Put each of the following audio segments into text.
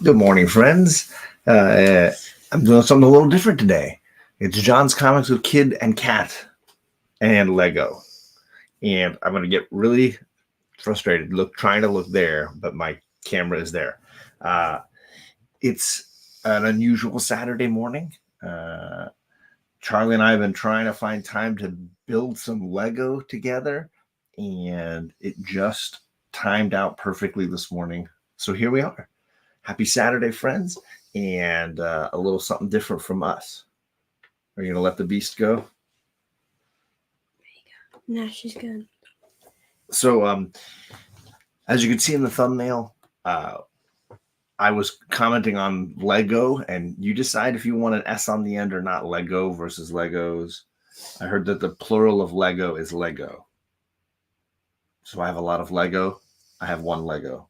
Good morning, friends. I'm doing something a little different today. It's John's Comics with Kid and Cat and Lego. And I'm going to get really frustrated trying to look there, but my camera is there. Uh, it's an unusual Saturday morning. Charlie and I have been trying to find time to build some Lego together, and it just timed out perfectly this morning. So here we are. Happy Saturday, friends, and a little something different from us. Are you going to let the beast go? No, she's good. So, as you can see in the thumbnail, I was commenting on Lego, and you decide if you want an S on the end or not. Lego versus Legos. I heard that the plural of Lego is Lego. So I have a lot of Lego. I have one Lego.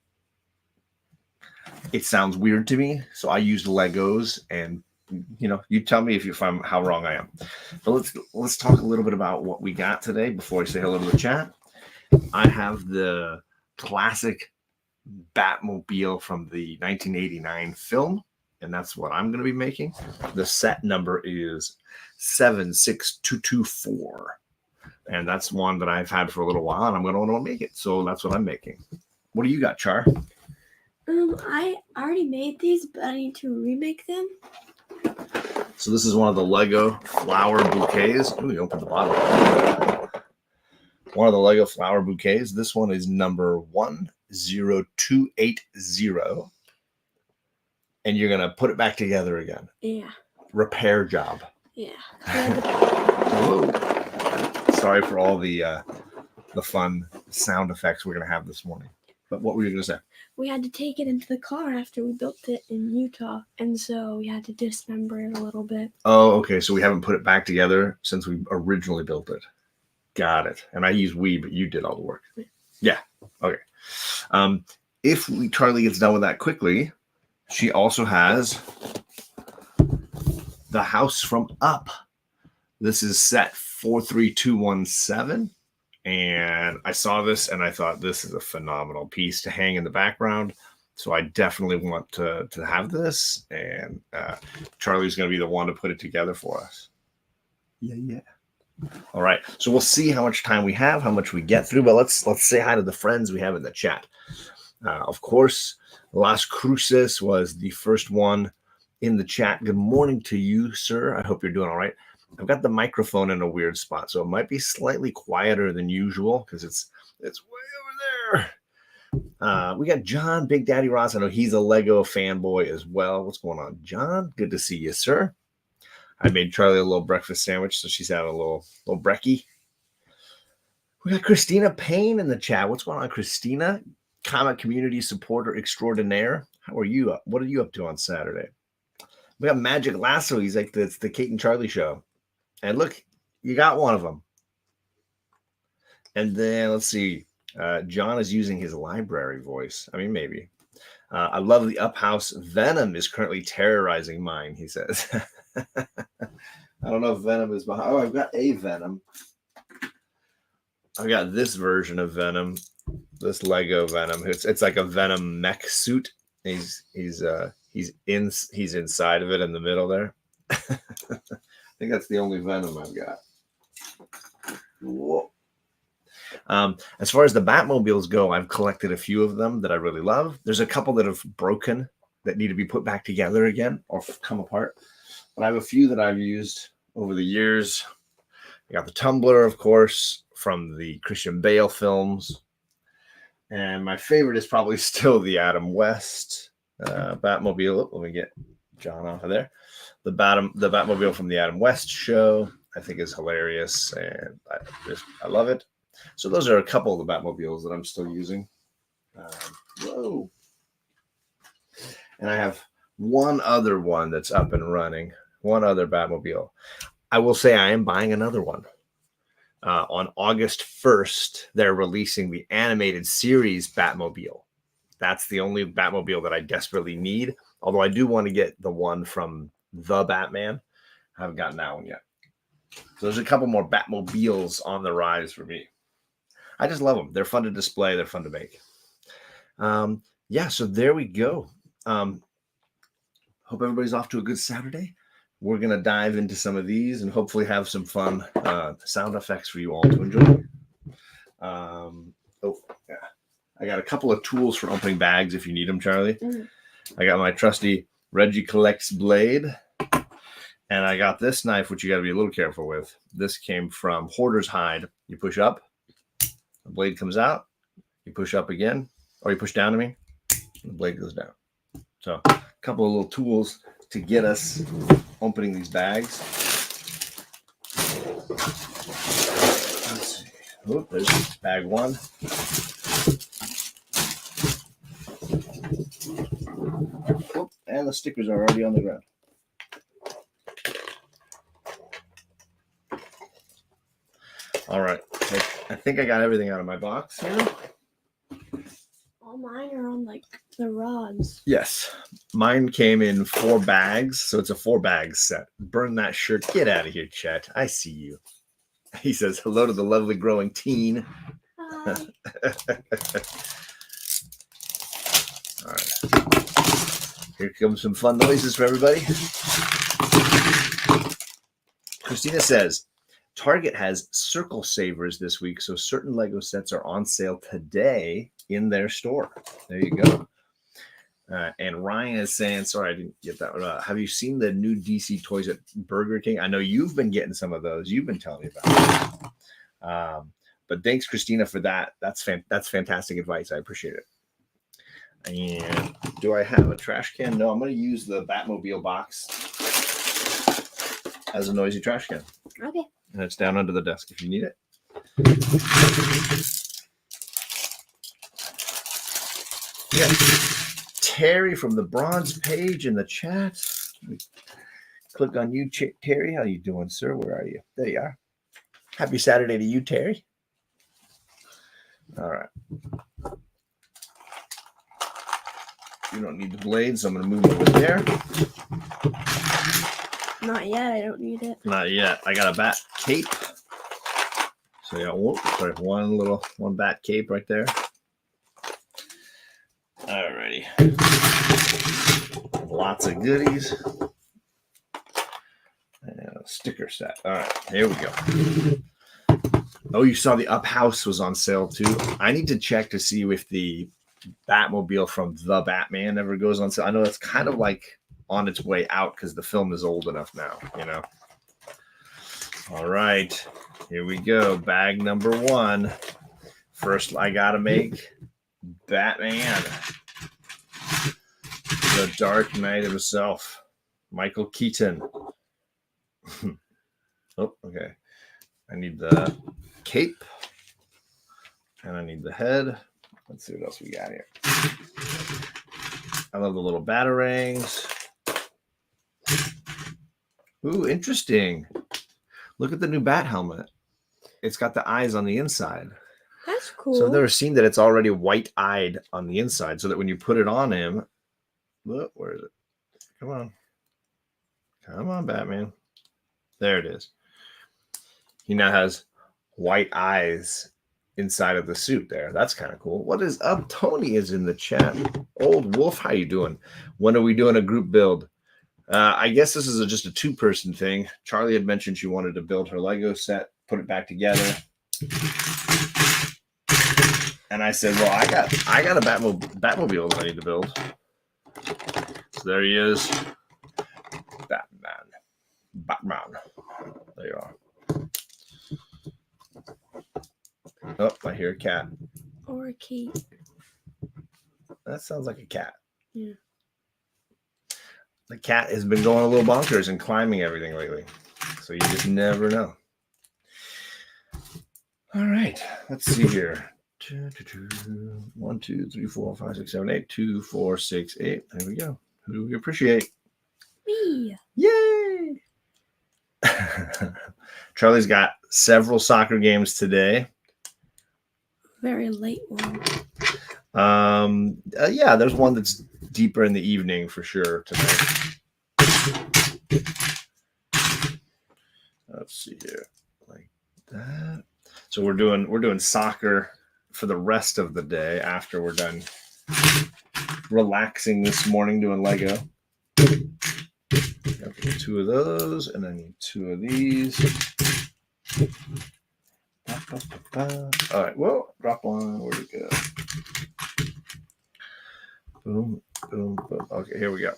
It sounds weird to me, so I used Legos, and you tell me if I'm how wrong I am. But let's talk a little bit about what we got today before I say hello to the chat. I have the classic Batmobile from the 1989 film, and that's what I'm going to be making. The set number is 76224, and that's one that I've had for a little while, and I'm going to want to make it. So that's what I'm making. What do you got, Char? I already made these, but I need to remake them. So this is one of the Lego flower bouquets. Ooh, you opened the bottle. One of the Lego flower bouquets. This one is number 10280. And you're going to put it back together again. Yeah. Repair job. Yeah. Whoa. Sorry for all the fun sound effects we're going to have this morning. But what were you going to say? We had to take it into the car after we built it in Utah, and so we had to dismember it a little bit. Oh, okay. So we haven't put it back together since we originally built it. Got it. And I used we, but you did all the work. Yeah. Okay. If Charlie gets done with that quickly, she also has the house from Up. This is set 43217. And I saw this and I thought this is a phenomenal piece to hang in the background. So I definitely want to have this. And Charlie's going to be the one to put it together for us. Yeah. All right. So we'll see how much time we have, how much we get through. But let's say hi to the friends we have in the chat. Of course, Las Cruces was the first one in the chat. Good morning to you, sir. I hope you're doing all right. I've got the microphone in a weird spot, so it might be slightly quieter than usual because it's way over there. We got John, Big Daddy Ross. I know he's a Lego fanboy as well. What's going on, John? Good to see you, sir. I made Charlie a little breakfast sandwich, so she's having a little brekkie. We got Christina Payne in the chat. What's going on, Christina? Comic community supporter extraordinaire. How are you? What are you up to on Saturday? We got Magic Lasso. He's like, it's the Kate and Charlie show. And look, you got one of them. And then let's see. John is using his library voice. I mean, maybe. I love the Up House. Venom is currently terrorizing mine, he says. I don't know if Venom is behind. Oh, I've got a Venom. I've got this version of Venom. This Lego Venom. It's like a Venom mech suit. He's inside of it in the middle there. I think that's the only Venom I've got. Whoa. As far as the Batmobiles go, I've collected a few of them that I really love. There's a couple that have broken that need to be put back together again or come apart. But I have a few that I've used over the years. I got the Tumbler, of course, from the Christian Bale films. And my favorite is probably still the Adam West Batmobile. Let me get John off of there. The Batmobile from the Adam West show, I think, is hilarious, and I love it. So those are a couple of the Batmobiles that I'm still using. Whoa! And I have one other one that's up and running. One other Batmobile. I will say I am buying another one. On August 1st, they're releasing the animated series Batmobile. That's the only Batmobile that I desperately need. Although I do want to get the one from The Batman. I haven't gotten that one yet. So there's a couple more Batmobiles on the rise for me. I just love them. They're fun to display. They're fun to make. Yeah, so there we go. Hope everybody's off to a good Saturday. We're going to dive into some of these and hopefully have some fun sound effects for you all to enjoy. Yeah. I got a couple of tools for opening bags if you need them, Charlie. I got my trusty Reggie Collects blade. And I got this knife, which you got to be a little careful with. This came from Hoarder's Hide. You push up, the blade comes out. You push up again, or you push down, the blade goes down. So a couple of little tools to get us opening these bags. Let's see. Oh, there's bag one. Oh, and the stickers are already on the ground. All right. I think I got everything out of my box here. All mine are on like the rods. Yes. Mine came in 4 bags, so it's a 4 bag set. Burn that shirt. Get out of here, Chet. I see you. He says hello to the lovely growing teen. Hi. All right. Here comes some fun noises for everybody. Christina says, Target has Circle Savers this week, so certain Lego sets are on sale today in their store. There you go. And Ryan is saying, sorry, I didn't get that one. Have you seen the new DC toys at Burger King? I know you've been getting some of those. You've been telling me about it. But thanks, Christina, for that. That's fantastic advice. I appreciate it. And do I have a trash can? No, I'm going to use the Batmobile box as a noisy trash can. Okay. And it's down under the desk if you need it. Yeah. Terry from the bronze page in the chat. Click on you, Terry. How you doing, sir? Where are you? There you are. Happy Saturday to you, Terry. All right. You don't need the blade, so I'm going to move over there. Not yet. I don't need it. Not yet. I got a bat cape. So yeah, one bat cape right there. Alrighty. Lots of goodies. And a sticker set. All right, here we go. Oh, you saw the Up House was on sale too. I need to check to see if the Batmobile from The Batman ever goes on sale. I know it's kind of like on its way out because the film is old enough now, you know. All right, here we go. Bag number 1. First, I gotta make Batman, the Dark Knight himself, Michael Keaton. Oh, okay. I need the cape, and I need the head. Let's see what else we got here. I love the little batarangs. Ooh, interesting. Look at the new bat helmet. It's got the eyes on the inside. That's cool. So I've never seen that it's already white-eyed on the inside, so that when you put it on him, look, where is it? Come on. Come on, Batman. There it is. He now has white eyes inside of the suit there. That's kind of cool. What is up? Tony is in the chat. Old Wolf, how you doing? When are we doing a group build? I guess this is just a 2-person thing. Charlie had mentioned she wanted to build her Lego set, put it back together. And I said, well, I got a Batmobile that I need to build. So there he is. Batman. There you are. Oh, I hear a cat. Or a key. That sounds like a cat. Yeah. The cat has been going a little bonkers and climbing everything lately. So you just never know. All right. Let's see here. 1, 2, 3, 4, 5, 6, 7, 8. 2, 4, 6, 8. There we go. Who do we appreciate? Me. Yay! Charlie's got several soccer games today. Very late one. Yeah, there's one that's deeper in the evening for sure tonight. Let's see here, like that. So we're doing soccer for the rest of the day after we're done relaxing this morning doing Lego. Okay, 2 of those, and I need 2 of these. All right, well, drop one. Where'd it go? Boom, boom, boom. Okay, here we go.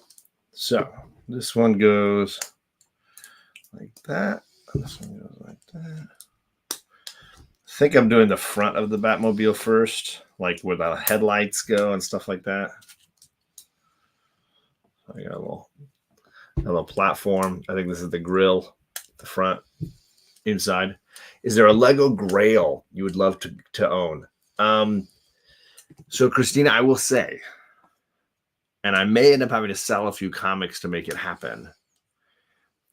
So this one goes like that. This one goes like that. I think I'm doing the front of the Batmobile first, like where the headlights go and stuff like that. I got a little platform. I think this is the grill, the front, inside. Is there a Lego Grail you would love to own? So Christina, I will say, and I may end up having to sell a few comics to make it happen,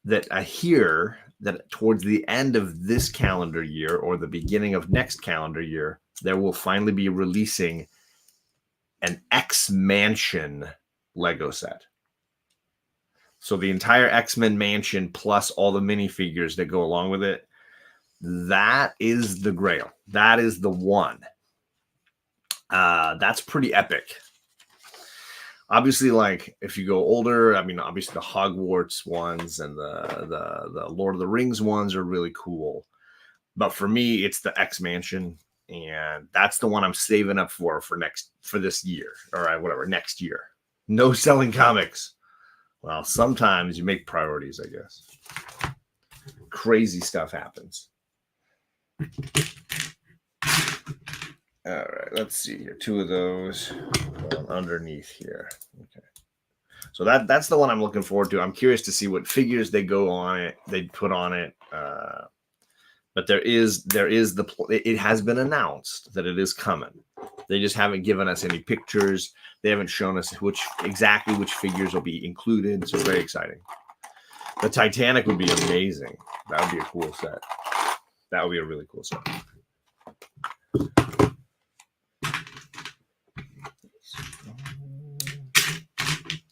that I hear that towards the end of this calendar year or the beginning of next calendar year, there will finally be releasing an X-Mansion Lego set. So the entire X-Men mansion plus all the minifigures that go along with it, that is the grail. That is the one. That's pretty epic. Obviously, like if you go older, I mean, obviously the Hogwarts ones and the Lord of the Rings ones are really cool. But for me, it's the X Mansion, and that's the one I'm saving up for this year or whatever next year. No selling comics. Well, sometimes you make priorities, I guess. Crazy stuff happens. All right, let's see here. 2 of those underneath here. Okay. So that's the one I'm looking forward to. I'm curious to see what figures they put on it. But it has been announced that it is coming. They just haven't given us any pictures. They haven't shown us which figures will be included. So very exciting. The Titanic would be amazing. That would be a cool set. That would be a really cool set.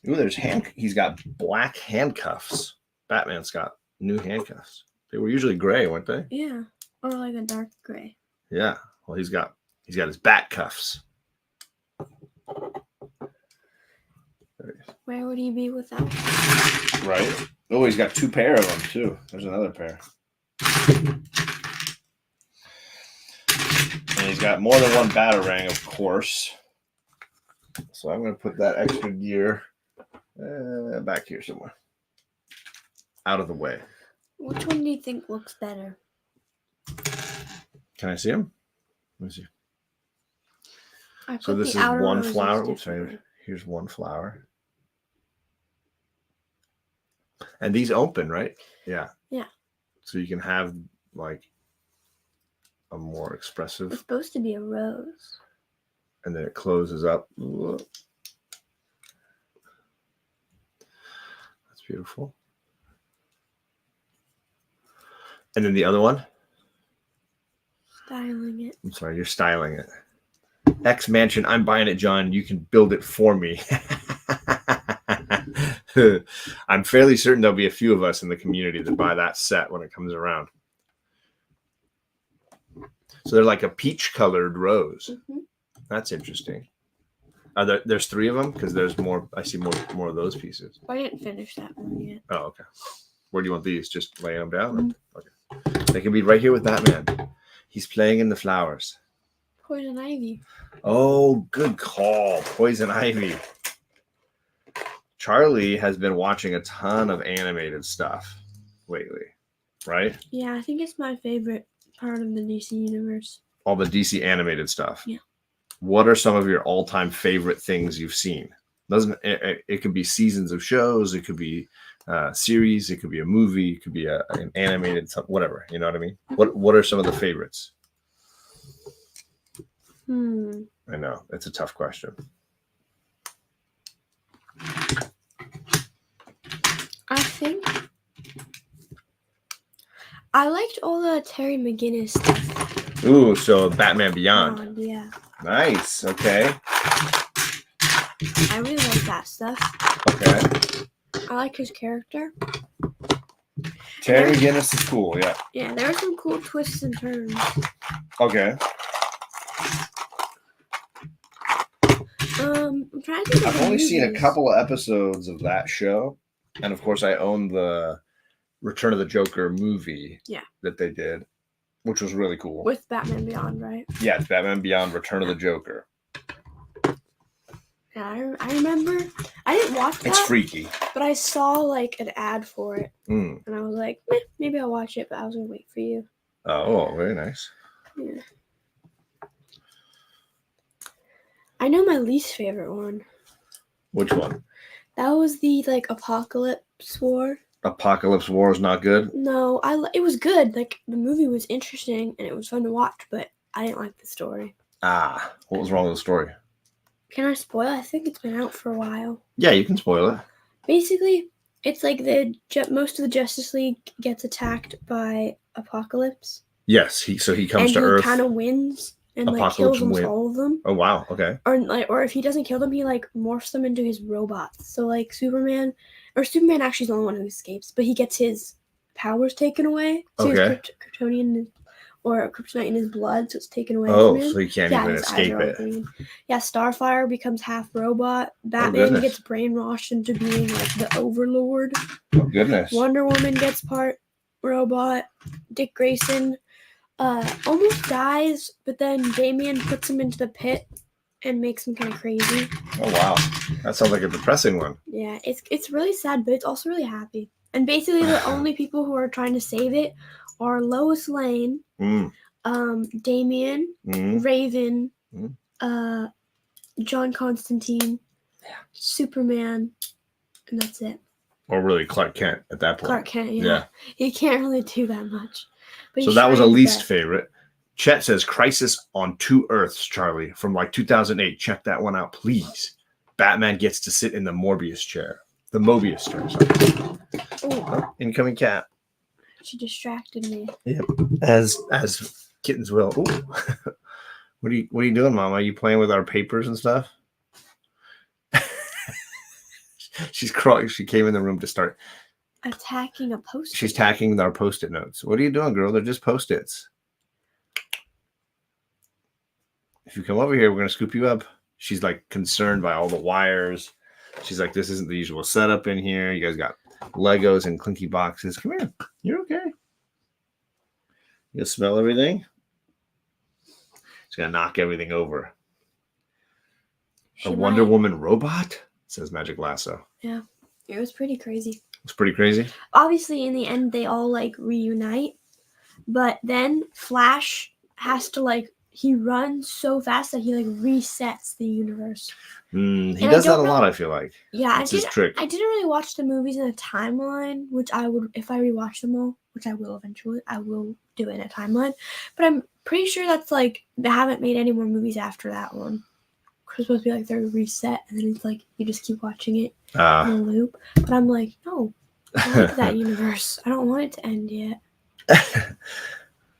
Ooh, he's got black handcuffs. Batman's got new handcuffs. They were usually gray, weren't they? Yeah, or like a dark gray. Yeah. Well, he's got his bat cuffs. Where would he be without? Right. Oh, he's got 2 pair of them too. There's another pair. And he's got more than one Batarang, of course. So I'm going to put that extra gear back here somewhere. Out of the way. Which one do you think looks better? Can I see him? Let me see. So this is one flower. Oops, here's one flower. And these open, right? Yeah. Yeah. So you can have like a more expressive. It's supposed to be a rose. And then it closes up. That's beautiful. And then the other one? Styling it. I'm sorry, you're styling it. X Mansion, I'm buying it, John. You can build it for me. I'm fairly certain there'll be a few of us in the community that buy that set when it comes around. So they're like a peach-colored rose. Mm-hmm. That's interesting. There's 3 of them because there's more. I see more of those pieces. I didn't finish that one yet. Oh, okay. Where do you want these? Just laying them down? Mm-hmm. Okay. They can be right here with Batman. He's playing in the flowers. Poison ivy. Oh, good call. Poison ivy. Charlie has been watching a ton of animated stuff lately, right? Yeah, I think it's my favorite part of the DC universe. All the DC animated stuff. Yeah. What are some of your all-time favorite things you've seen? It could be seasons of shows, it could be series, it could be a movie, it could be an animated, whatever. You know what I mean? What are some of the favorites? I know it's a tough question. I think I liked all the Terry McGinnis stuff. Ooh, so Batman Beyond. Yeah. Nice. Okay. I really like that stuff. Okay. I like his character. Terry McGinnis is cool. Yeah. Yeah, there are some cool twists and turns. Okay. I'm trying to think of I've only seen a couple of episodes of that show. And of course, I own the Return of the Joker movie. Yeah. That they did, which was really cool. With Batman Beyond, right? Yeah, it's Batman Beyond: Return of the Joker. Yeah, I remember. I didn't watch that. It's freaky. But I saw like an ad for it, and I was like, maybe I'll watch it. But I was gonna wait for you. Oh, very nice. Yeah. I know my least favorite one. Which one? That was the like Apocalypse War. Apocalypse War is not good? No, it was good. Like the movie was interesting and it was fun to watch, but I didn't like the story. Ah, what was wrong with the story? Can I spoil? I think it's been out for a while. Yeah, you can spoil it. Basically, it's like most of the Justice League gets attacked by Apocalypse. Yes, he comes to Earth. And he kind of wins and like kills almost all of them. Oh wow, okay. Or if he doesn't kill them, he like morphs them into his robots. So like Superman actually is the only one who escapes, but he gets his powers taken away. So okay. He has kryptonite in his blood, so it's taken away. Oh, so he can't even escape it. Green. Yeah, Starfire becomes half robot. Batman gets brainwashed into being like the Overlord. Oh goodness. Wonder Woman gets part robot. Dick Grayson almost dies, but then Damian puts him into the pit and makes him kind of crazy. Oh wow, that sounds like a depressing one. Yeah, it's really sad, but it's also really happy. And basically, the only people who are trying to save it are Lois Lane, Damian, Raven, John Constantine, Superman, and that's it. Or really Clark Kent at that point. Clark Kent, yeah. He can't really do that much. But so that was a least favorite. Chet says Crisis on Two Earths, Charlie, from like 2008. Check that one out, please. Batman gets to sit in the Mobius chair. Sorry. Oh, incoming cat. She distracted me. Yep. As kittens will. Ooh. What are you doing, Mama? Are you playing with our papers and stuff? She's crawling. She came in the room to start attacking a post-it. She's attacking our post-it notes. What are you doing, girl? They're just post-its. If you come over here, we're gonna scoop you up. She's like concerned by all the wires. She's like, this isn't the usual setup in here. You guys got Legos and clinky boxes. Come here. You're okay. You smell everything? She's gonna knock everything over. A Wonder Woman robot? Says Magic Lasso. Yeah. It was pretty crazy. It's pretty crazy. Obviously, in the end, they all like reunite. But then Flash has to like, he runs so fast that he like resets the universe. He does that a lot, I feel like. Yeah, that's his trick. I didn't really watch the movies in a timeline, which I would, if I rewatch them all, which I will eventually, I will do it in a timeline. But I'm pretty sure that's like, they haven't made any more movies after that one. It's supposed to be like they're reset, and then it's like you just keep watching it in a loop. But I'm like, no, I like that universe. I don't want it to end yet.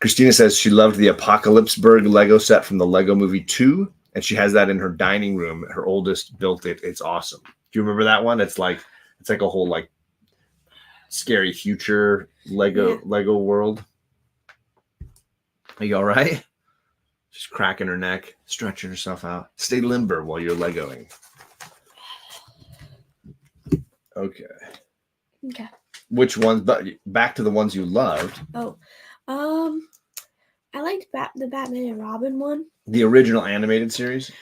Christina says she loved the Apocalypseburg Lego set from the Lego Movie 2, and she has that in her dining room. Her oldest built it. It's awesome. Do you remember that one? It's like a whole like scary future Lego world. Are you all right? She's cracking her neck, stretching herself out. Stay limber while you're Legoing. Okay. Which ones? But back to the ones you loved. Oh, I liked the Batman and Robin one. The original animated series.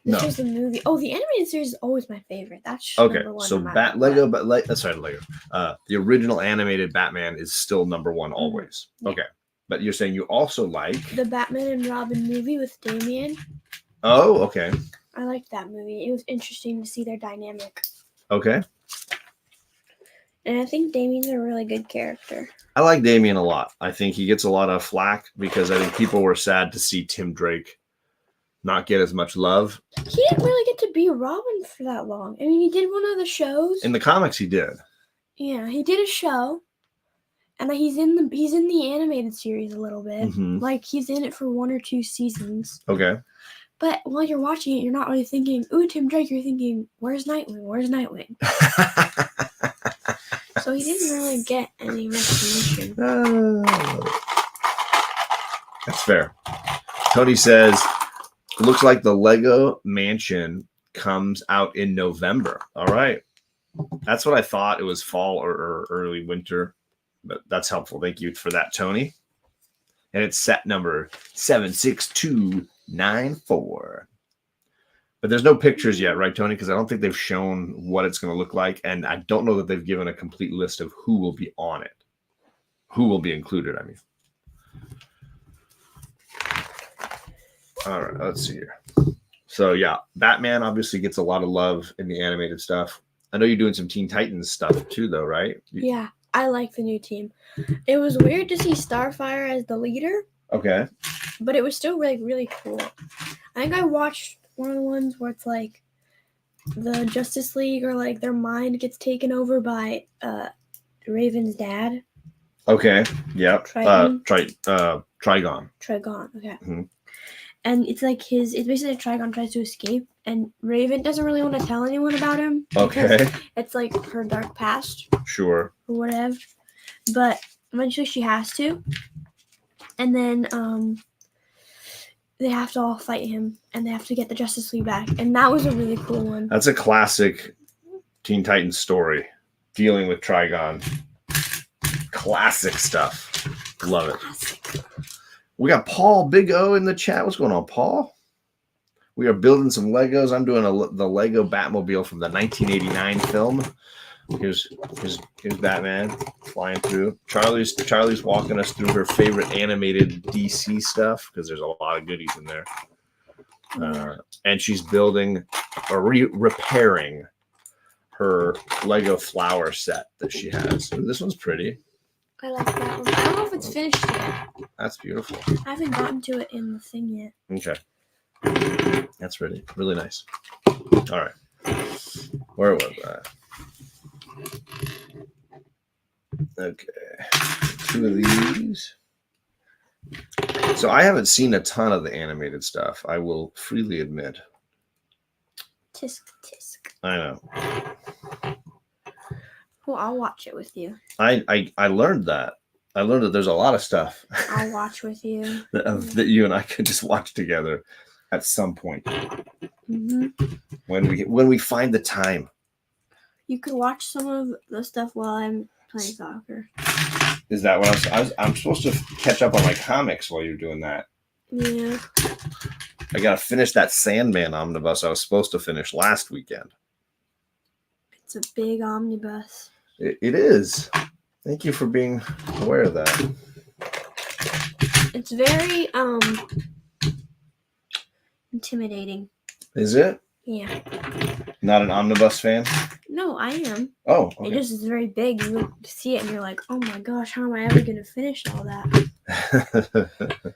This was the movie. Oh, the animated series is always my favorite. That's okay. So Lego, but sorry, Lego. The original animated Batman is still number one always. Yeah. Okay. But you're saying you also like the Batman and Robin movie with Damian. Oh, okay. I liked that movie. It was interesting to see their dynamic. Okay. And I think Damian's a really good character. I like Damian a lot. I think he gets a lot of flack because I think people were sad to see Tim Drake not get as much love. He didn't really get to be Robin for that long. I mean, he did one of the shows. In the comics, he did. Yeah, he did a show. And he's in the animated series a little bit. Mm-hmm. Like, he's in it for 1 or 2 seasons. Okay. But while you're watching it, you're not really thinking, ooh, Tim Drake. You're thinking, where's Nightwing? Where's Nightwing? So he didn't really get any recognition. That's fair. Tony says, looks like the Lego Mansion comes out in November. All right. That's what I thought. It was fall or early winter, but that's helpful. Thank you for that, Tony. And it's set number 76294. But there's no pictures yet, right, Tony? Because I don't think they've shown what it's going to look like, and I don't know that they've given a complete list of who will be on it, who will be included. I mean, all right, let's see here. So yeah, Batman obviously gets a lot of love in the animated stuff. I know you're doing some Teen Titans stuff too, though, right? Yeah, I like the new team. It was weird to see Starfire as the leader. Okay. But it was still really, really cool. I think I watched one of the ones where it's like the Justice League or like their mind gets taken over by Raven's dad. Okay. Yep. Trigon. Trigon. Trigon. Okay. Mm-hmm. And it's like it's basically Trigon tries to escape, and Raven doesn't really want to tell anyone about him. Okay. It's like her dark past. Sure. Or whatever. But eventually she has to. And then they have to all fight him, and they have to get the Justice League back. And that was a really cool one. That's a classic Teen Titans story, dealing with Trigon. Classic stuff. Love it. We got Paul Big O in the chat. What's going on, Paul? We are building some Legos. I'm doing the Lego Batmobile from the 1989 film. Here's Batman flying through. Charlie's walking us through her favorite animated DC stuff because there's a lot of goodies in there. And she's building or repairing her Lego flower set that she has. Ooh, this one's pretty. I like that one. I don't know if it's finished yet. That's beautiful. I haven't gotten to it in the thing yet. Okay. That's really nice. All right. Where was that? Okay. 2 of these. So I haven't seen a ton of the animated stuff. I will freely admit. Tisk tisk. I know. Well, I'll watch it with you. I learned that. I learned that there's a lot of stuff. I'll watch with you. that you and I could just watch together at some point. Mm-hmm. When we find the time. You could watch some of the stuff while I'm playing soccer. Is that what I'm supposed to catch up on my comics while you're doing that? Yeah. I gotta finish that Sandman omnibus I was supposed to finish last weekend. It's a big omnibus. It is. Thank you for being aware of that. It's very intimidating. Is it? Yeah. Not an omnibus fan? No, I am. Oh, okay. It just is very big. You see it and you're like, oh my gosh, how am I ever going to finish all that?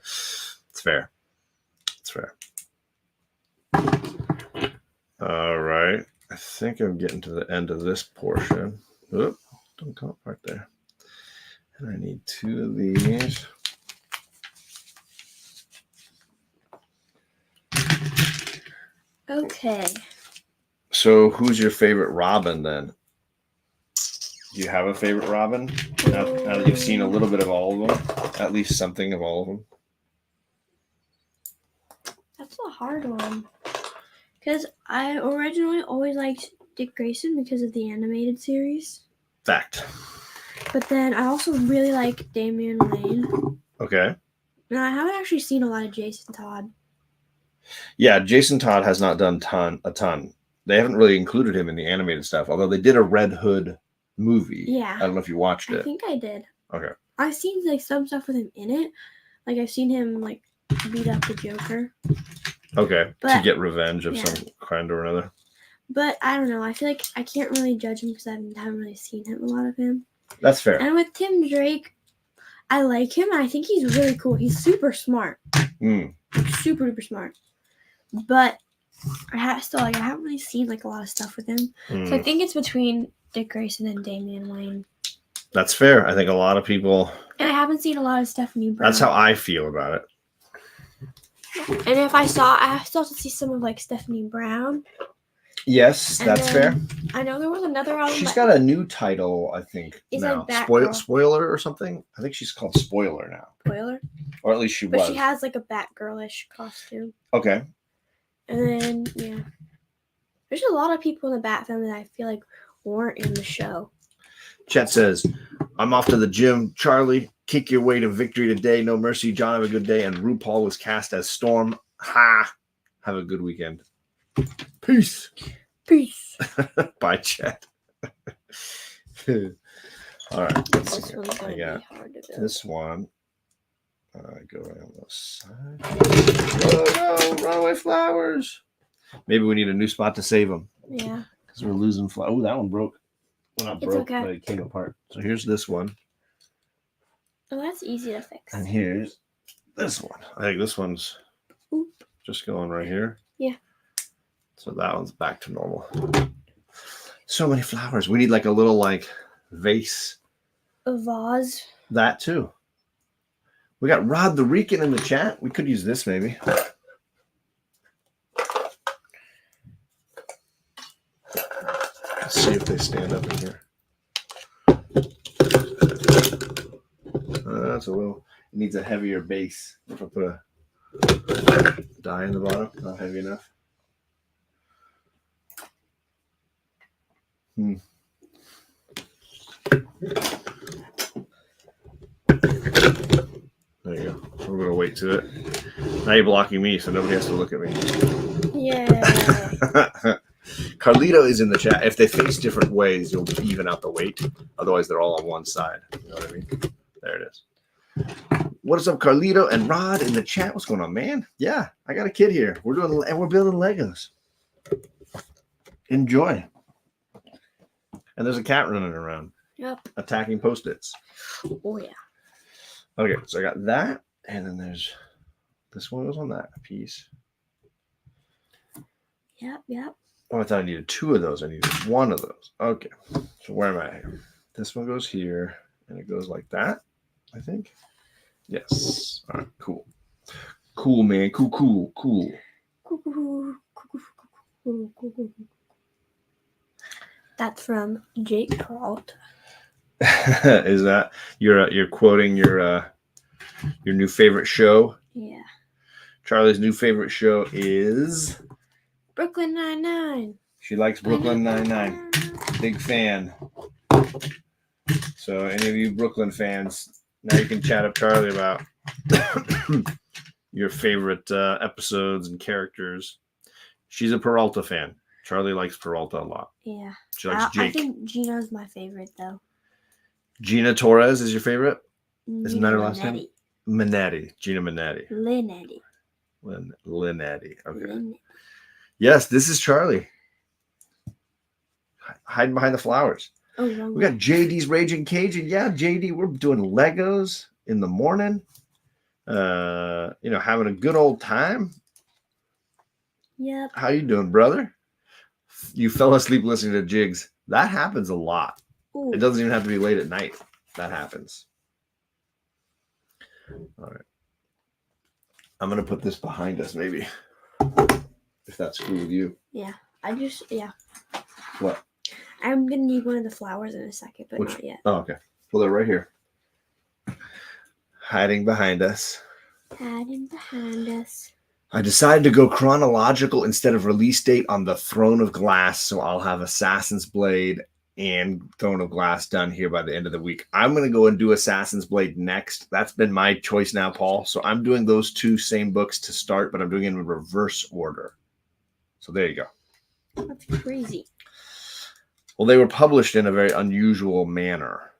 It's fair. It's fair. All right. I think I'm getting to the end of this portion. Oop, don't come apart there. And I need 2 of these. Okay. So who's your favorite Robin then? Do you have a favorite Robin? Now that you've seen a little bit of all of them, at least something of all of them. That's a hard one. Because I originally always liked Dick Grayson because of the animated series. Fact. But then I also really like Damian Wayne. Okay. And I haven't actually seen a lot of Jason Todd. Yeah, Jason Todd has not done a ton. They haven't really included him in the animated stuff, although they did a Red Hood movie. Yeah. I don't know if you watched it. I think I did. Okay. I've seen like some stuff with him in it. Like I've seen him like beat up the Joker. Okay. But, to get revenge of some kind or another. But I don't know. I feel like I can't really judge him because I haven't really seen a lot of him. That's fair. And with Tim Drake, I like him. I think he's really cool. He's super smart. Super duper smart. But I haven't really seen like a lot of stuff with him. So I think it's between Dick Grayson and Damian Wayne. That's fair. I think a lot of people. And I haven't seen a lot of Stephanie Brown. That's how I feel about it. And if I still have to see some of like Stephanie Brown. Yes, that's fair. I know there was another album. She's got a new title, I think. Is now. like Spoiler or something? I think she's called Spoiler now. Spoiler? Or at least she was. But she has like a Batgirlish costume. Okay. And then, yeah. There's a lot of people in the Bat family that I feel like weren't in the show. Chet says, I'm off to the gym. Charlie, kick your way to victory today. No mercy. John, have a good day. And RuPaul was cast as Storm. Ha! Have a good weekend. Peace. Peace. Bye, Chet. All right. Let's This see. one's gonna I got be hard to do. this one. Go right on the side. Oh, no. Runaway flowers. Maybe we need a new spot to save them. Yeah. Because we're losing flowers. Oh, that one broke. Well, not It's broke, okay. but it came apart. So here's this one. Oh, that's easy to fix. And here's this one. I think this one's just going right here. Yeah. So that one's back to normal. So many flowers. We need like a little like vase. A vase. That too. We got Rod the Rican in the chat. We could use this maybe. Let's see if they stand up in here. That's a little. It needs a heavier base. If I put a die in the bottom, not heavy enough. There you go. We're gonna wait to it. Now you're blocking me, so nobody has to look at me. Yeah. Carlito is in the chat. If they face different ways, you'll even out the weight. Otherwise, they're all on one side. You know what I mean? There it is. What is up, Carlito and Rod in the chat? What's going on, man? Yeah, I got a kid here. We're building Legos. Enjoy. And there's a cat running around. Yep. Attacking Post-its. Oh yeah. Okay, so I got that, and then there's this one goes on that piece. Yep. Oh, I thought I needed two of those. I needed one of those. Okay, so where am I here? This one goes here, and it goes like that, I think. Yes. All right, cool. Cool, man. Cool. That's from Jake Peralta. Is that you're quoting your new favorite show? Yeah. Charlie's new favorite show is Brooklyn Nine-Nine. She likes Brooklyn Nine-Nine. Big fan. So any of you Brooklyn fans, now you can chat up Charlie about your favorite episodes and characters. She's a Peralta fan. Charlie likes Peralta a lot. Yeah. She likes Jake. I think Gina's my favorite, though. Gina Torres is your favorite? Isn't that her last Linetti. name? Minetti. Gina Minetti. Linetti. Linetti. Okay. Linetti. Yes, this is Charlie. Hiding behind the flowers. Oh, we got JD's Raging Cajun. Yeah, JD, we're doing Legos in the morning. Having a good old time. Yep. How you doing, brother? You fell asleep listening to Jigs. That happens a lot. Ooh. It doesn't even have to be late at night. That happens. All right. I'm going to put this behind us, maybe. If that's cool with you. Yeah. What? I'm going to need one of the flowers in a second, but not yet. Oh, okay. Well, they're right here. Hiding behind us. I decided to go chronological instead of release date on the Throne of Glass, so I'll have Assassin's Blade and Throne of Glass done here by the end of the week. I'm going to go and do Assassin's Blade next. That's been my choice now, Paul. So I'm doing those two same books to start, but I'm doing it in reverse order. So there you go. That's crazy. Well, they were published in a very unusual manner.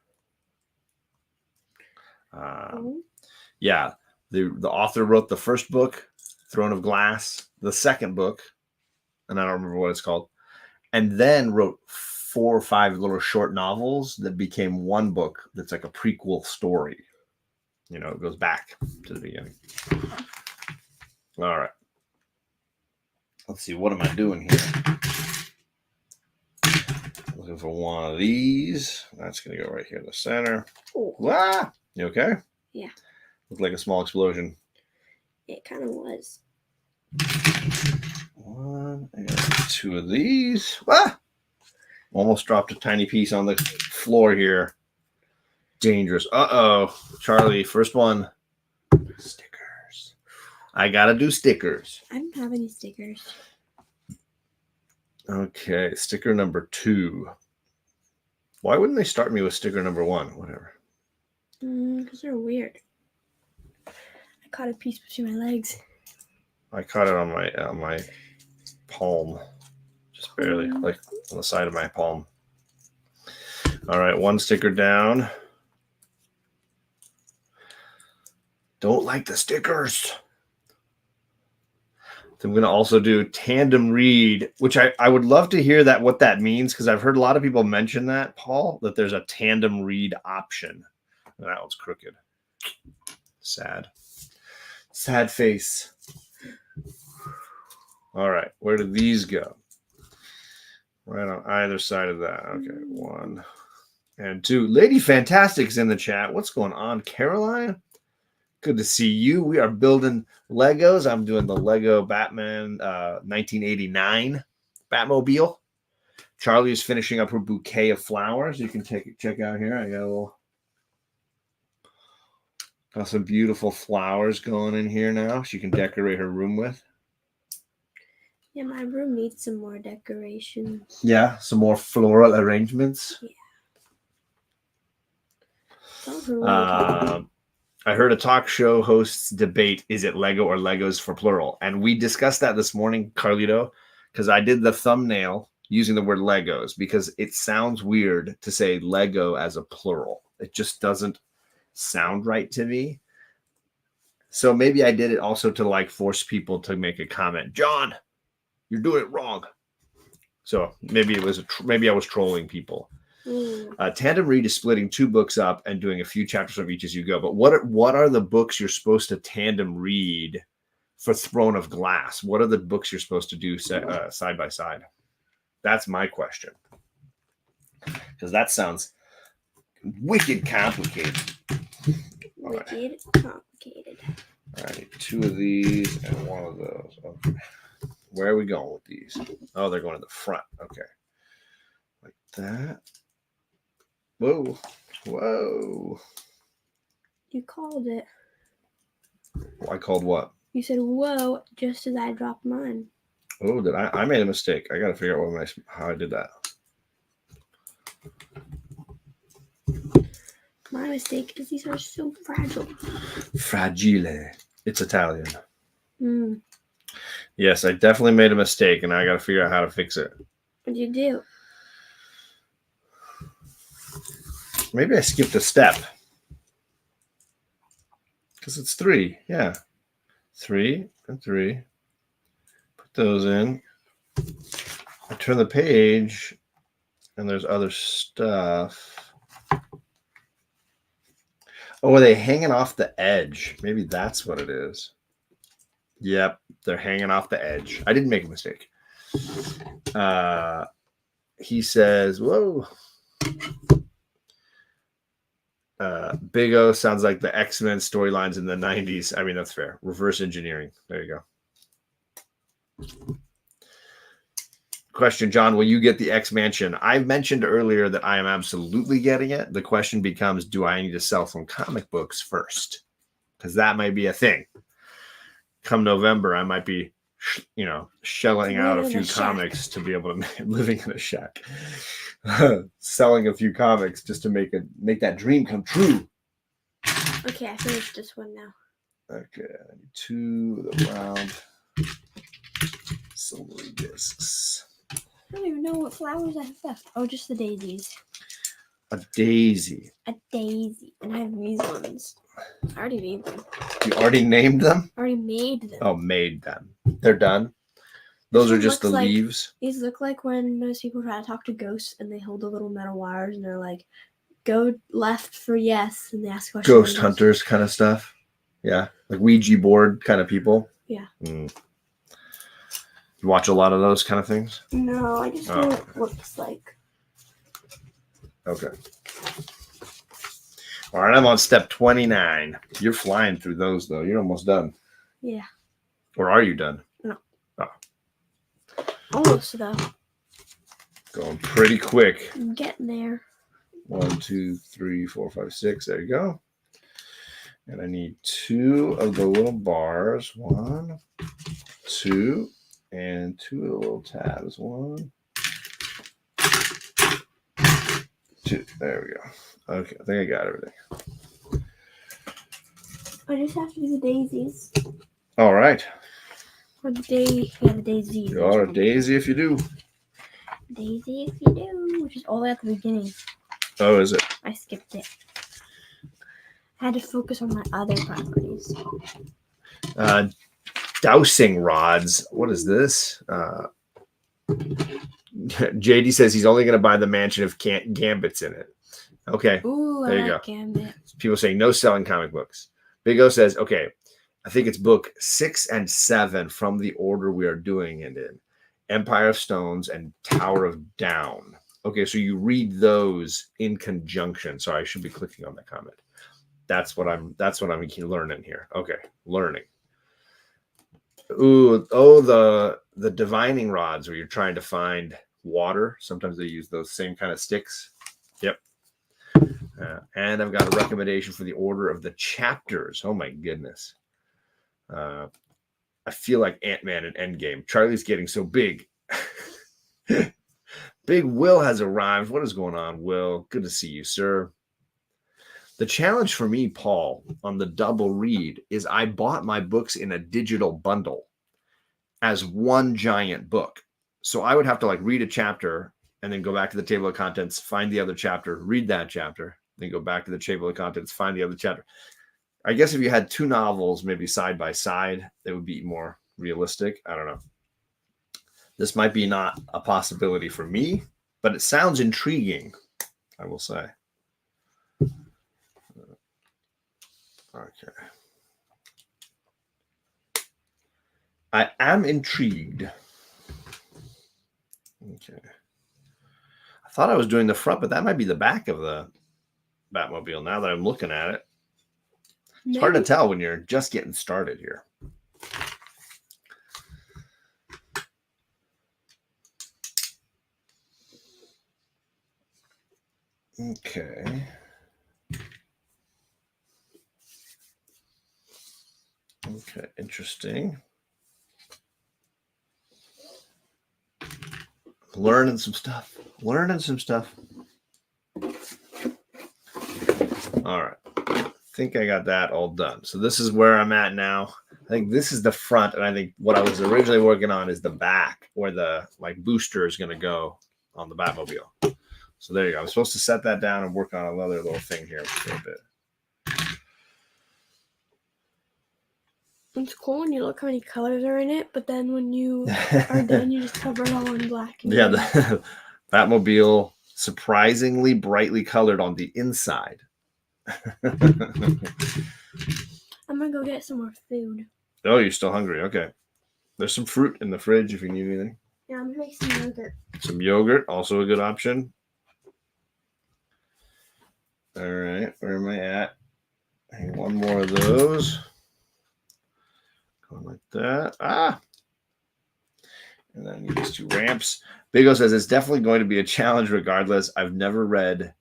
Yeah, the author wrote the first book, Throne of Glass, the second book, and I don't remember what it's called, and then wrote 4 or 5 little short novels that became one book that's like a prequel story. It goes back to the beginning. All right. Let's see, what am I doing here? Looking for one of these. That's going to go right here in the center. Oh. Ah! You okay? Yeah. Looked like a small explosion. It kind of was. 1 and 2 of these. Ah! Almost dropped a tiny piece on the floor here. Dangerous. Uh-oh. Charlie, first one. Stickers. I got to do stickers. I don't have any stickers. Okay. Sticker number 2. Why wouldn't they start me with sticker number 1? Whatever. Because they're weird. I caught a piece between my legs. I caught it on my palm, just barely, like on the side of my palm. All right, 1 sticker down. Don't like the stickers. So I'm going to also do tandem read, which I would love to hear what that means, because I've heard a lot of people mention that, Paul, that there's a tandem read option. That one's crooked. Sad. Sad face. All right, where do these go? Right on either side of that. Okay, 1 and 2. Lady Fantastic's in the chat. What's going on, Caroline? Good to see you. We are building Legos. I'm doing the Lego Batman 1989 Batmobile. Charlie is finishing up her bouquet of flowers. You can check out here. I got some beautiful flowers going in here now. She can decorate her room with. Yeah, my room needs some more decorations. Yeah, some more floral arrangements. Yeah. I heard a talk show host's debate, is it Lego or Legos for plural? And we discussed that this morning, Carlito, because I did the thumbnail using the word Legos because it sounds weird to say Lego as a plural. It just doesn't sound right to me. So maybe I did it also to like force people to make a comment. John, you're doing it wrong. So maybe it was maybe I was trolling people. Tandem read is splitting 2 books up and doing a few chapters of each as you go. But what are the books you're supposed to tandem read for Throne of Glass? What are the books you're supposed to do side by side? That's my question. Because that sounds wicked complicated. Wicked complicated. All right, 2 of these and 1 of those. Okay. Where are we going with these? Oh, they're going to the front. Okay. Like that. Whoa. Whoa. You called it. I called what? You said, whoa, just as I dropped mine. Oh, did I made a mistake. I got to figure out how I did that. My mistake is these are so fragile. Fragile. It's Italian. Mm. Yes, I definitely made a mistake, and I got to figure out how to fix it. What'd you do? Maybe I skipped a step. Because it's 3. Yeah. 3 and 3. Put those in. I turn the page, and there's other stuff. Oh, are they hanging off the edge? Maybe that's what it is. Yep, they're hanging off the edge. I didn't make a mistake. He says, whoa. Big O sounds like the X-Men storylines in the 90s. I mean, that's fair. Reverse engineering. There you go. Question, John, will you get the X-Mansion? I mentioned earlier that I am absolutely getting it. The question becomes, do I need to sell some comic books first? Because that might be a thing. Come November, I might be, shelling out a few comics to be able to living in a shack. Selling a few comics just to make that dream come true. Okay, I finished this one now. Okay, I need 2 of the round silvery discs. I don't even know what flowers I have left. Oh, just the daisies. A daisy. A daisy. And I have these ones. I already made them. You already named them? I already made them. Oh, made them. They're done? Those are just the leaves? These look like when those people try to talk to ghosts and they hold the little metal wires and they're like, go left for yes, and they ask questions. Ghost hunters kind of stuff? Yeah. Like Ouija board kind of people? Yeah. You watch a lot of those kind of things? No, I just know what it looks like. Okay. All right, I'm on step 29. You're flying through those, though. You're almost done. Yeah. Or are you done? No. Oh. Almost, though. Going pretty quick. I'm getting there. 1, 2, 3, 4, 5, 6. There you go. And I need 2 of the little bars. 1, 2, and 2 of the little tabs. 1, There we go. Okay, I think I got everything. I just have to do the daisies. All right. Or the daisies. You're a daisy if you do. Daisy if you do, which is all the way at the beginning. Oh, is it? I skipped it. I had to focus on my other properties. Dowsing rods. What is this? JD says he's only going to buy the mansion if Gambit's in it. Okay. Ooh, there I you like go. Gambit. People saying no selling comic books. Big O says, okay, I think it's book 6 and 7 from the order we are doing it in. Empire of Stones and Tower of Down. Okay, so you read those in conjunction. Sorry, I should be clicking on that comment. That's what I'm learning here. Okay, learning. Ooh, oh, the divining rods where you're trying to find water. Sometimes they use those same kind of sticks. Yep. And I've got a recommendation for the order of the chapters. Oh my goodness. I feel like Ant-Man and Endgame. Charlie's getting so big. Big Will has arrived. What is going on, Will? Good to see you, sir. The challenge for me, Paul, on the double read is I bought my books in a digital bundle as one giant book. So I would have to like read a chapter and then go back to the table of contents, find the other chapter, read that chapter, then go back to the table of contents, find the other chapter. I guess if you had two novels, maybe side by side, that would be more realistic. I don't know. This might be not a possibility for me, but it sounds intriguing, I will say. Okay. I am intrigued. Okay. I thought I was doing the front, but that might be the back of the Batmobile now that I'm looking at it. It's hard to tell when you're just getting started here. Okay. Okay, interesting. Learning some stuff. All right. I think I got that all done. So this is where I'm at now. I think this is the front, and I think what I was originally working on is the back, where the like booster is going to go on the Batmobile. So there you go. I'm supposed to set that down and work on another little thing here for a bit. It's cool when you look how many colors are in it, but then when you are done, you just cover it all in black. Yeah, the Batmobile surprisingly brightly colored on the inside. I'm gonna go get some more food. Oh, you're still hungry? Okay. There's some fruit in the fridge if you need anything. Yeah, I'm gonna make some yogurt. Some yogurt, also a good option. All right, where am I at? One more of those. Going like that. And then I need these two ramps. Big O says it's definitely going to be a challenge regardless. I've never read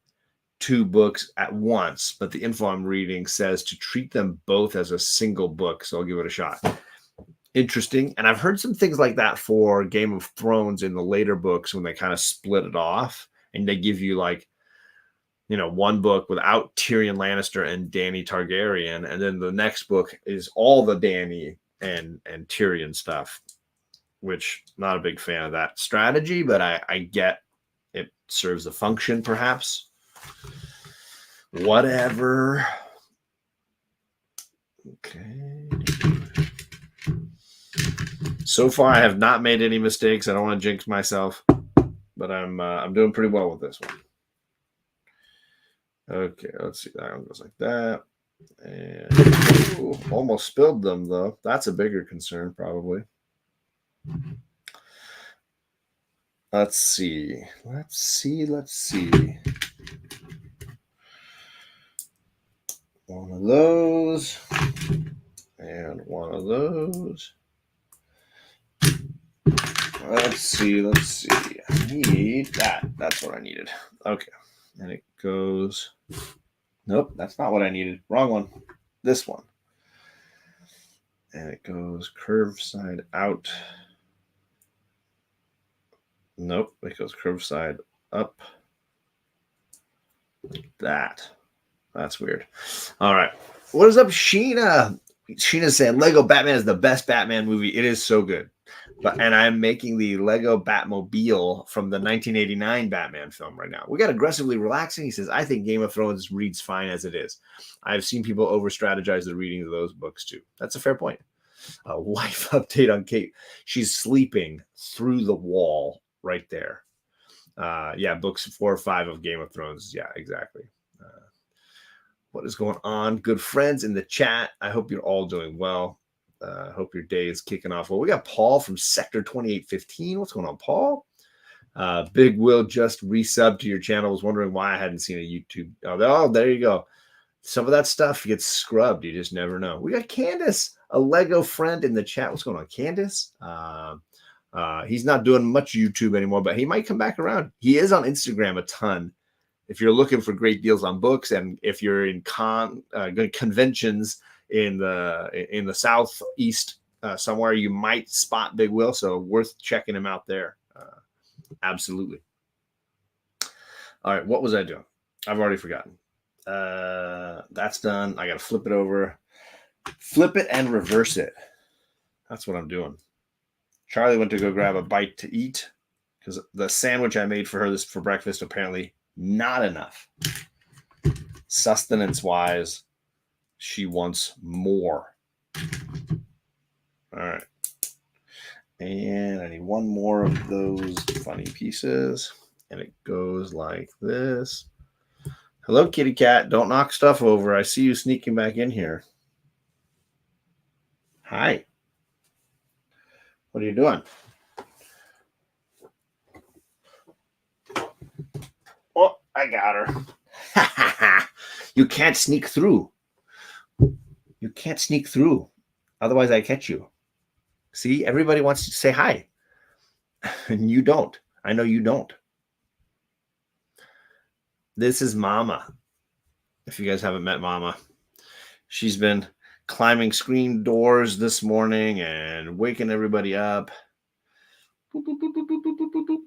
two books at once, but the info I'm reading says to treat them both as a single book, so I'll give it a shot. Interesting. And I've heard some things like that for Game of Thrones in the later books when they kind of split it off and they give you like, you know, one book without Tyrion Lannister and Dany Targaryen, and then the next book is all the Dany and Tyrion stuff, which not a big fan of that strategy, but I get it serves a function perhaps. Whatever. Okay. So far, I have not made any mistakes. I don't want to jinx myself, but I'm doing pretty well with this one. Okay, let's see. That one goes like that. And ooh, almost spilled them, though. That's a bigger concern, probably. Let's see. One of those. And one of those. Let's see. I need that. That's what I needed. Okay. And it goes. Nope, that's not what I needed. Wrong one. This one. And it goes curved side out. Nope, it goes curved side up. that. That's weird. All right. What is up, Sheena? Sheena said Lego Batman is the best Batman movie. It is so good. And I'm making the Lego Batmobile from the 1989 Batman film right now. We got aggressively relaxing. He says, I think Game of Thrones reads fine as it is. I've seen people over strategize the reading of those books too. That's a fair point. A life update on Kate. She's sleeping through the wall right there. Yeah, books 4 or 5 of Game of Thrones. Yeah, exactly. What is going on? Good friends in the chat. I hope you're all doing well. Hope your day is kicking off. Well, we got Paul from Sector 2815. What's going on, Paul? Big Will just resubbed to your channel. Was wondering why I hadn't seen a YouTube. Oh, there you go. Some of that stuff gets scrubbed. You just never know. We got Candace, a Lego friend in the chat. What's going on, Candace? He's not doing much YouTube anymore, but he might come back around. He is on Instagram a ton. If you're looking for great deals on books, and if you're in conventions in the southeast somewhere, you might spot Big Will. So worth checking him out there. Absolutely. All right, what was I doing? I've already forgotten. That's done. I got to flip it over, flip it and reverse it. That's what I'm doing. Charlie went to go grab a bite to eat because the sandwich I made for her for breakfast apparently not enough. Sustenance wise, she wants more. All right. And I need one more of those funny pieces. And it goes like this. Hello, kitty cat. Don't knock stuff over. I see you sneaking back in here. Hi. What are you doing? Oh, I got her. You can't sneak through. You can't sneak through. Otherwise, I catch you. See, everybody wants to say hi. And you don't. I know you don't. This is Mama. If you guys haven't met Mama, she's been climbing screen doors this morning and waking everybody up. Boop, boop, boop, boop, boop, boop, boop, boop.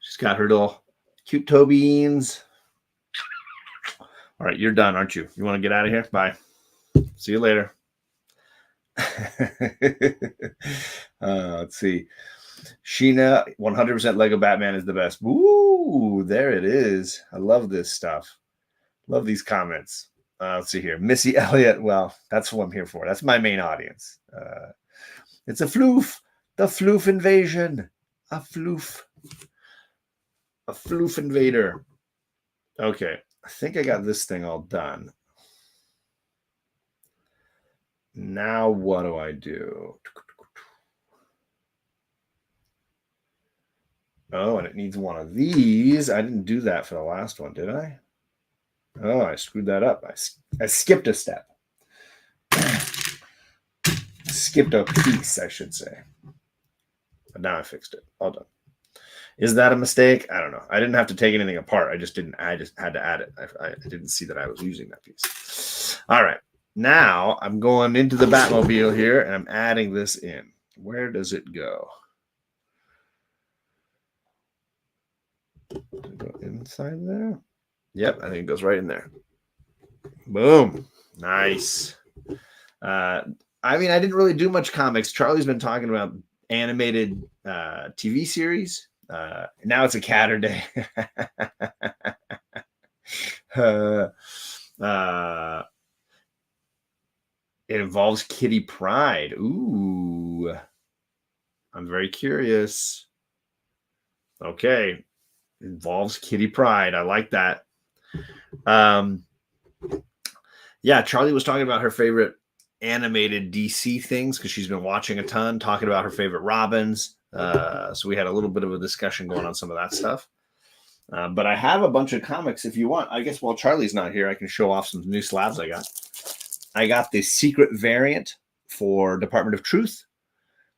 She's got her little cute toe beans. All right, you're done, aren't you? You want to get out of here? Bye. See you later. Let's see. Sheena, 100% Lego Batman is the best. Woo, there it is. I love this stuff. Love these comments. Let's see here. Missy Elliott. Well, that's what I'm here for. That's my main audience. It's a floof. The floof invasion. A floof. A floof invader. Okay. I think I got this thing all done. Now what do I do? Oh, and it needs one of these. I didn't do that for the last one, did I? Oh, I screwed that up. I skipped a step. Skipped a piece, I should say. But now I fixed it. All done. Is that a mistake? I don't know. I didn't have to take anything apart. I just had to add it. I didn't see that I was using that piece. All right. Now I'm going into the Batmobile here and I'm adding this in. Where does it go? Does it go inside there? Yep, I think it goes right in there. Boom. Nice. I mean, I didn't really do much comics. Charlie's been talking about animated TV series. Now it's a catter day. It involves Kitty Pryde. Ooh. I'm very curious. Okay. It involves Kitty Pryde. I like that. Yeah, Charlie was talking about her favorite animated DC things because she's been watching a ton, talking about her favorite Robins. So we had a little bit of a discussion going on some of that stuff. But I have a bunch of comics if you want. I guess while Charlie's not here, I can show off some new slabs I got. I got the secret variant for Department of Truth.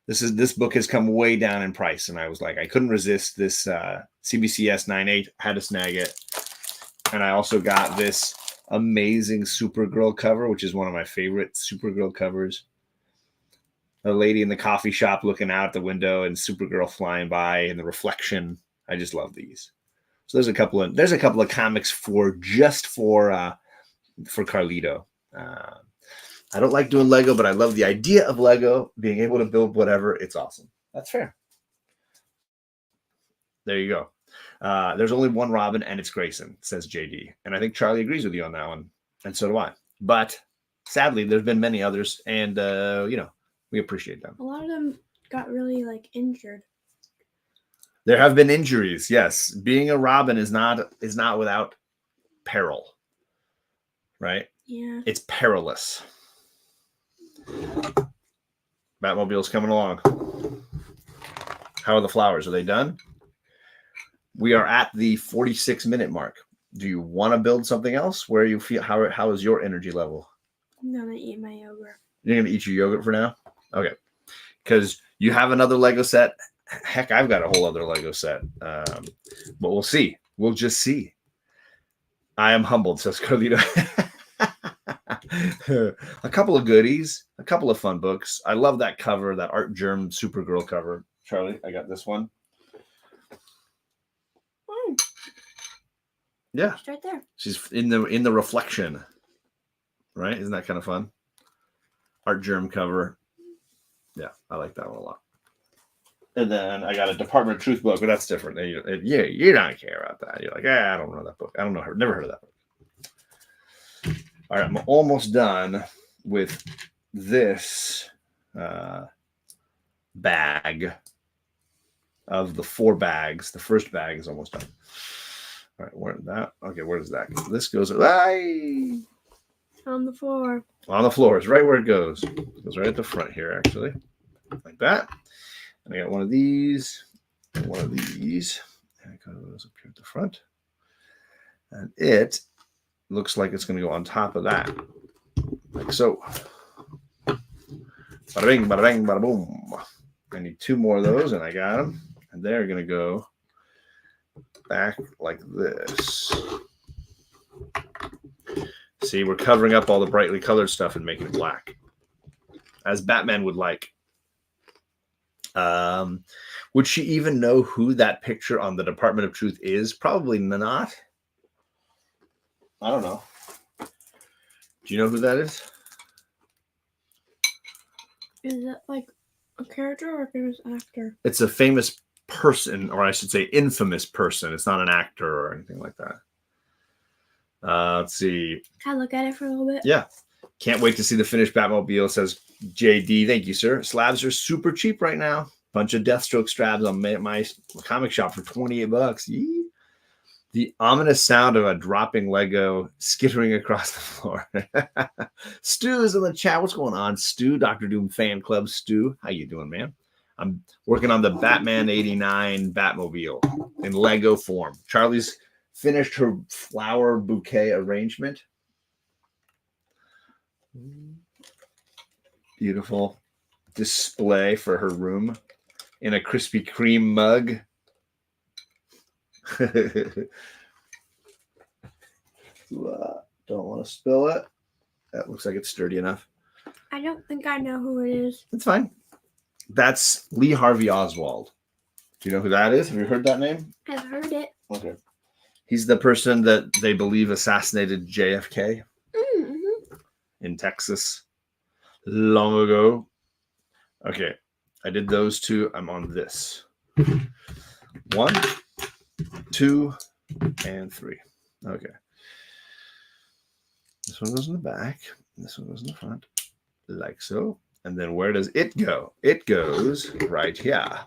This book has come way down in price, and I was like, I couldn't resist this CBCS 9.8. Had to snag it. And I also got this amazing Supergirl cover, which is one of my favorite Supergirl covers. A lady in the coffee shop looking out the window and Supergirl flying by and the reflection. I just love these. So there's a couple of comics for Carlito. I don't like doing Lego, but I love the idea of Lego being able to build whatever. It's awesome. That's fair. There you go. There's only one Robin, and it's Grayson, says JD. And I think Charlie agrees with you on that one. And so do I. But sadly, there's been many others, and we appreciate them. A lot of them got really injured. There have been injuries, yes. Being a Robin is not without peril. Right? Yeah. It's perilous. Batmobile's coming along. How are the flowers? Are they done? We are at the 46-minute mark. Do you want to build something else? Where you feel? How is your energy level? I'm gonna eat my yogurt. You're gonna eat your yogurt for now? Okay. Because you have another Lego set. Heck, I've got a whole other Lego set. But we'll see. We'll just see. I am humbled, says Carlito. A couple of goodies, a couple of fun books. I love that cover, that Art Germ Supergirl cover. Charlie, I got this one. Yeah, she's right there. She's in the reflection, right? Isn't that kind of fun? Art Germ cover. Yeah, I like that one a lot. And then I got a Department of Truth book, but that's different. You don't care about that. You're like, I don't know that book. I don't know her. Never heard of that book. All right, I'm almost done with this bag of the 4 bags. The first bag is almost done. All right, where does that go? This goes on the floor. On the floor is right where it goes. It goes right at the front here, actually, like that. And I got one of these, and one of these, and it goes up here at the front. And it looks like it's going to go on top of that, like so. Bada bing, bada bang, bada boom. I need 2 more of those, and I got them. And they're going to go back like this. See, we're covering up all the brightly colored stuff and making it black, as Batman would like. Would she even know who that picture on the Department of Truth is? Probably not. I don't know. Do you know who that is? Is that like a character or a famous actor? It's a famous person, or I should say infamous person. It's not an actor or anything like that. Let's see. Can I look at it for a little bit? Yeah. Can't wait to see the finished Batmobile, says JD. Thank you, sir. Slabs are super cheap right now. Bunch of Deathstroke straps on my comic shop for $28. Yee. The ominous sound of a dropping Lego skittering across the floor. Stu is in the chat. What's going on, Stu? Dr. Doom fan club, Stu. How you doing, man? I'm working on the Batman 89 Batmobile in Lego form. Charlie's finished her flower bouquet arrangement. Beautiful display for her room in a Krispy Kreme mug. Don't want to spill it. That looks like it's sturdy enough. I don't think I know who it is. It's fine. That's Lee Harvey Oswald. Do you know who that is? Have you heard that name? I've heard it. Okay. He's the person that they believe assassinated JFK in Texas long ago. Okay. I did those 2. I'm on this. 1, 2, and 3. Okay. This one goes in the back. This one goes in the front. Like so. And then where does it go? It goes right here.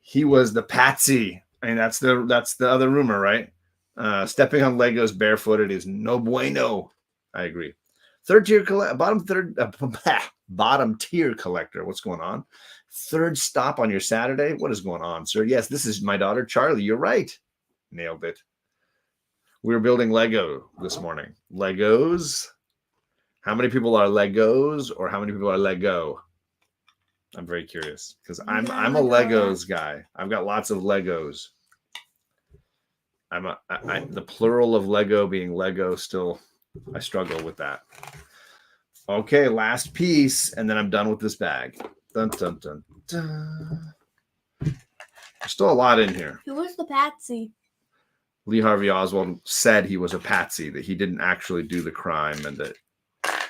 He was the patsy. I mean, that's the other rumor, right? Stepping on Legos barefooted is no bueno. I agree. Bottom tier collector. What's going on? 3rd stop on your Saturday. What is going on, sir? Yes, this is my daughter, Charlie. You're right. Nailed it. We were building Lego this morning. Legos. How many people are Legos, or how many people are Lego? I'm very curious because I'm a Legos guy. I've got lots of Legos. The plural of Lego being Lego still, I struggle with that. Okay, last piece, and then I'm done with this bag. Dun, dun, dun, dun. There's still a lot in here. Who was the patsy? Lee Harvey Oswald said he was a patsy, that he didn't actually do the crime and that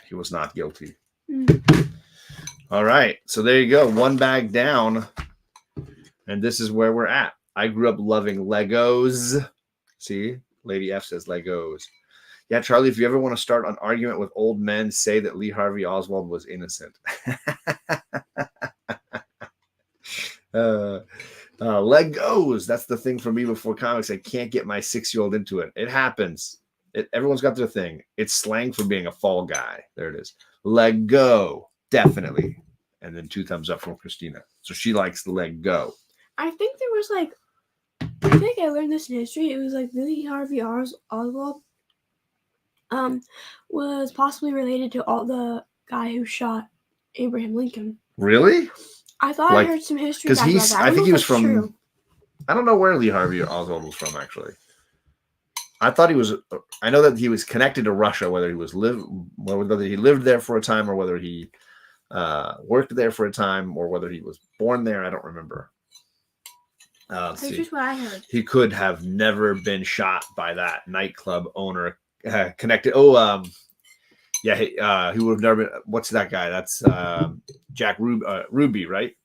he was not guilty. All right. So there you go. One bag down. And this is where we're at. I grew up loving Legos. See, Lady F says Legos. Yeah, Charlie, if you ever want to start an argument with old men, say that Lee Harvey Oswald was innocent. Legos. That's the thing for me before comics. I can't get my 6-year-old into it. It happens. Everyone's got their thing. It's slang for being a fall guy. There it is. Lego. Definitely. And then 2 thumbs up from Christina. So she likes the Lego. I think there was like, I think I learned this in history. It was like Lee Harvey Oswald was possibly related to the guy who shot Abraham Lincoln. Really? I thought I heard some history because about that. I think he was from. True. I don't know where Lee Harvey Oswald was from actually. I thought he was. I know that he was connected to Russia. Whether he lived there for a time, or whether he worked there for a time, or whether he was born there, I don't remember. That's just what I heard. He could have never been shot by that nightclub owner connected. Oh, yeah, he would have never been. What's that guy? That's Jack Ruby, right?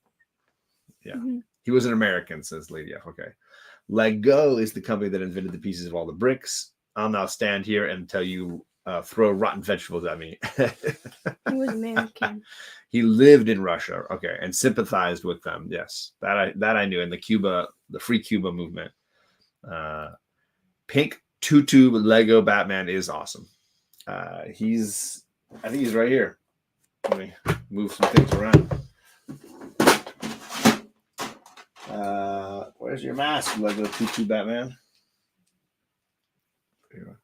Yeah. Mm-hmm. He was an American, says Lady F. Okay. Lego is the company that invented the pieces of all the bricks. I'll now stand here and tell you, throw rotten vegetables at me. He was American. He lived in Russia, okay, and sympathized with them. Yes, that I knew. And the Free Cuba movement. Pink tutu Lego Batman is awesome. I think he's right here. Let me move some things around. Where's your mask, Lego tutu Batman? There you are.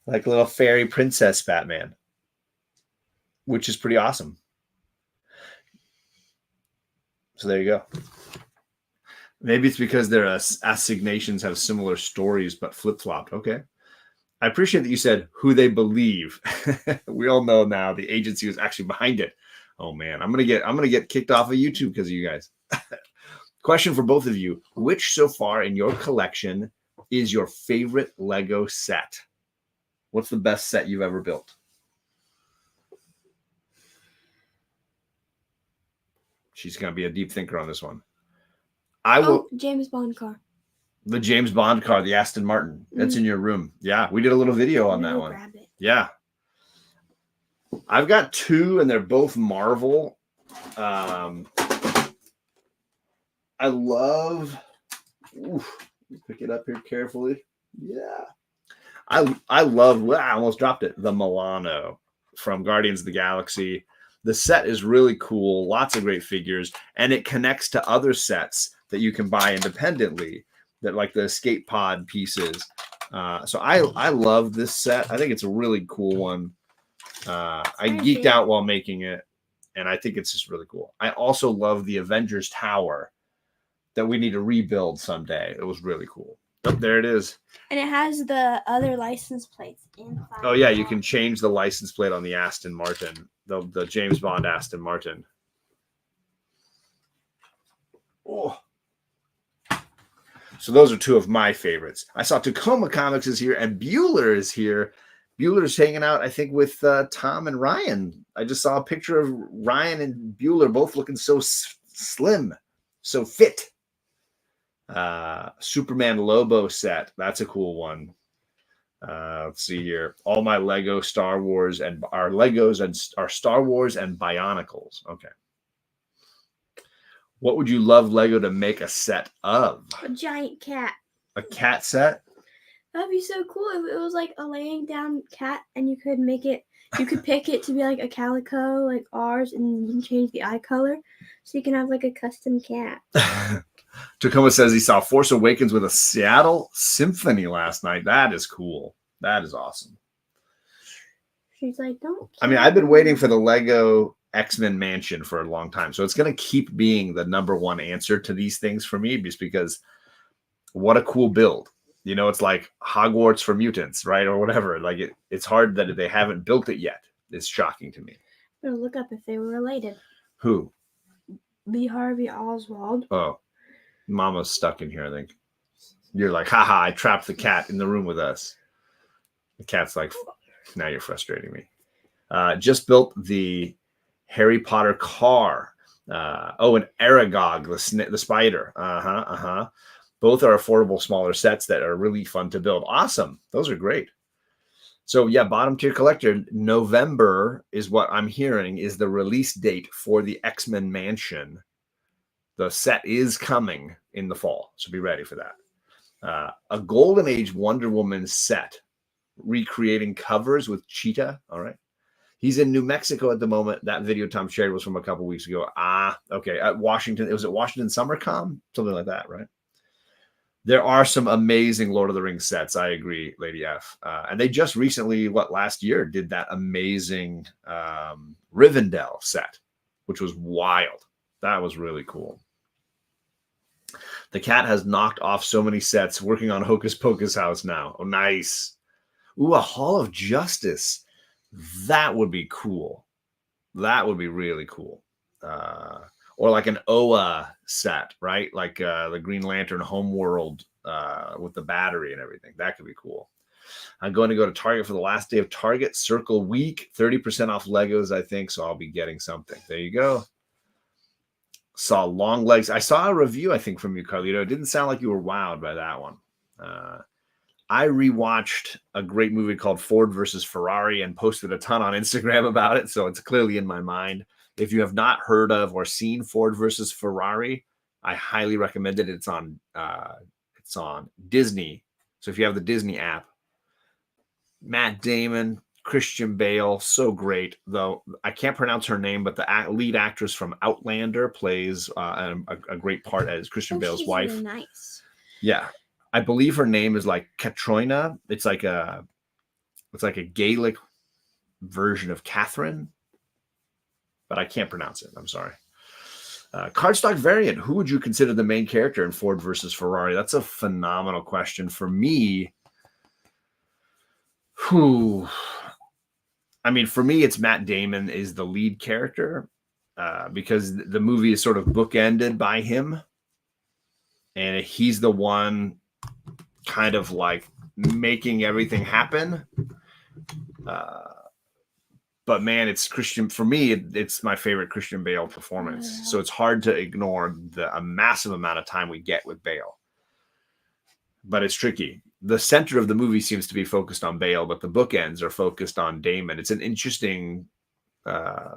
Like a little fairy princess Batman, which is pretty awesome. So there you go. Maybe it's because their assignations have similar stories, but flip-flopped. Okay. I appreciate that you said who they believe. We all know now the agency was actually behind it. Oh man, I'm gonna get kicked off of YouTube because of you guys. Question for both of you: which so far in your collection is your favorite Lego set? What's the best set you've ever built? She's gonna be a deep thinker on this one. James Bond car. The James Bond car, the Aston Martin. That's in your room. Yeah, we did a little video on that one. Grab it. Yeah. I've got 2, and they're both Marvel. I love. Pick it up here carefully. Yeah. I love. I almost dropped it. The Milano from Guardians of the Galaxy. The set is really cool. Lots of great figures, and it connects to other sets that you can buy independently. That like the escape pod pieces. So I love this set. I think it's a really cool one. I geeked out while making it, and I think it's just really cool. I also love the Avengers Tower that we need to rebuild someday. It was really cool. Oh, there it is. And it has the other license plates inside. Oh yeah, you can change the license plate on the Aston Martin, the James Bond Aston Martin. Oh. So those are 2 of my favorites. I saw Tacoma Comics is here and Bueller is here. Bueller's hanging out, I think, with Tom and Ryan. I just saw a picture of Ryan and Bueller both looking so slim, so fit. Superman Lobo set. That's a cool one. Let's see here. All my Lego Star Wars and our Legos and our Star Wars and Bionicles. Okay. What would you love Lego to make a set of? A giant cat. A cat set? That'd be so cool if it was like a laying down cat and you could pick it to be like a calico like ours, and you can change the eye color so you can have like a custom cat. Tacoma says he saw Force Awakens with a Seattle Symphony last night. That is cool. That is awesome. She's like, don't. I mean, I've been waiting for the Lego X-Men Mansion for a long time. So it's going to keep being the number one answer to these things for me, just because what a cool build. You know, it's like Hogwarts for mutants, right? Or whatever. Like it's hard that they haven't built it yet. It's shocking to me. I'm going to look up if they were related. Who? Lee Harvey Oswald. Oh, Mama's stuck in here, I think. You're like, haha, I trapped the cat in the room with us. The cat's like, now you're frustrating me. Just built the Harry Potter car. And Aragog, the spider. Both are affordable, smaller sets that are really fun to build. Awesome. Those are great. So yeah, bottom tier collector, November is what I'm hearing is the release date for the X-Men Mansion. The set is coming in the fall, so be ready for that. A Golden Age Wonder Woman set, recreating covers with Cheetah. All right. He's in New Mexico at the moment. That video Tom shared was from a couple weeks ago. Okay. At Washington, it was at Washington SummerCon, something like that, right? There are some amazing Lord of the Rings sets. I agree, Lady F. And they just recently, last year, did that amazing Rivendell set, which was wild. That was really cool. The cat has knocked off so many sets, working on Hocus Pocus house now. Oh, nice. Ooh, a Hall of Justice. That would be cool. That would be really cool. Or like an Oa set, right? Like the Green Lantern Homeworld with the battery and everything. That could be cool. I'm going to go to Target for the last day of Target Circle Week. 30% off Legos, I think. So I'll be getting something. There you go. Saw Long Legs. I saw a review, I think, from you, Carlito. It didn't sound like you were wowed by that one. I rewatched a great movie called Ford versus Ferrari and posted a ton on Instagram about it. So it's clearly in my mind. If you have not heard of or seen Ford versus Ferrari, I highly recommend it. It's on Disney. So if you have the Disney app, Matt Damon, Christian Bale, so great. Though I can't pronounce her name, but the lead actress from Outlander plays a great part as Christian Bale's wife. Really nice. Yeah, I believe her name is like Katrina. It's like a Gaelic version of Catherine, but I can't pronounce it. I'm sorry. Cardstock variant. Who would you consider the main character in Ford versus Ferrari? That's a phenomenal question. For me, for me, it's Matt Damon is the lead character because the movie is sort of bookended by him. And he's the one kind of like making everything happen. But man, it's Christian. For me, it's my favorite Christian Bale performance. Yeah. So it's hard to ignore a massive amount of time we get with Bale. But it's tricky. The center of the movie seems to be focused on Bale, but the bookends are focused on Damon. It's an interesting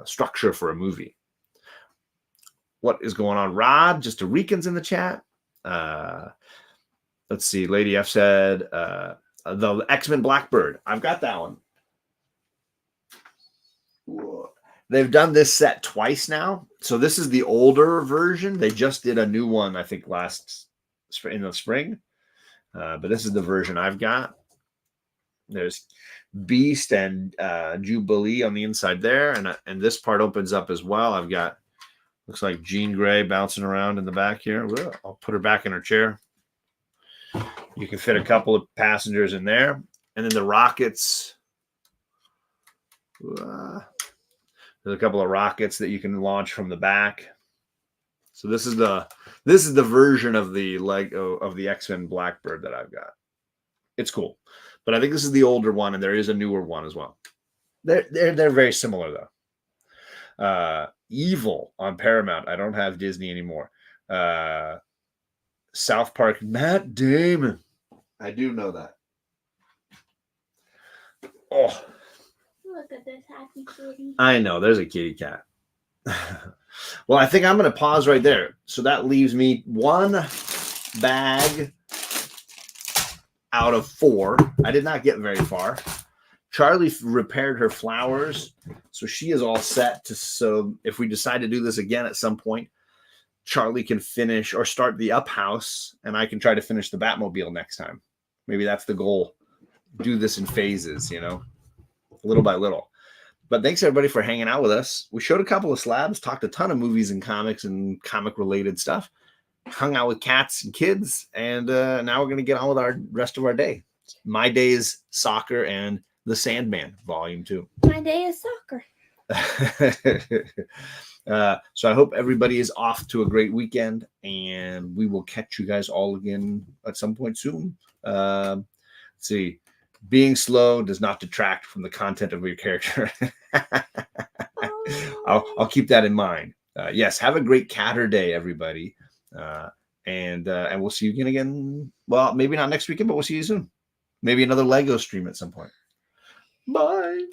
structure for a movie. What is going on, Rod? Just a Ricans in the chat. Let's see. Lady F said the X-Men Blackbird. I've got that one. They've done this set twice now. So this is the older version. They just did a new one, I think, in the spring. But this is the version I've got. There's Beast and Jubilee on the inside there. And this part opens up as well. I've got, looks like Jean Grey bouncing around in the back here. I'll put her back in her chair. You can fit a couple of passengers in there. And then the rockets. There's a couple of rockets that you can launch from the back. So this is the version of the Lego of the X-Men Blackbird that I've got. It's cool, but I think this is the older one, and there is a newer one as well. They're very similar though. Evil on Paramount. I don't have Disney anymore. South Park. Matt Damon. I do know that. Oh. Look at this happy kitty. I know, there's a kitty cat. Well, I think I'm going to pause right there. So that leaves me one bag out of 4. I did not get very far. Charlie repaired her flowers, so she is all set. So if we decide to do this again at some point, Charlie can finish or start the up house, and I can try to finish the Batmobile next time. Maybe that's the goal. Do this in phases, little by little. But thanks everybody for hanging out with us. We showed a couple of slabs, talked a ton of movies and comics and comic related stuff, hung out with cats and kids, and now we're going to get on with our rest of our day. My day is soccer and The Sandman Volume 2. My day is soccer. So I hope everybody is off to a great weekend, and we will catch you guys all again at some point soon. Let's see. Being slow does not detract from the content of your character. I'll keep that in mind. Yes, have a great Catter Day, everybody. And we'll see you again. Well, maybe not next weekend, but we'll see you soon. Maybe another Lego stream at some point. Bye.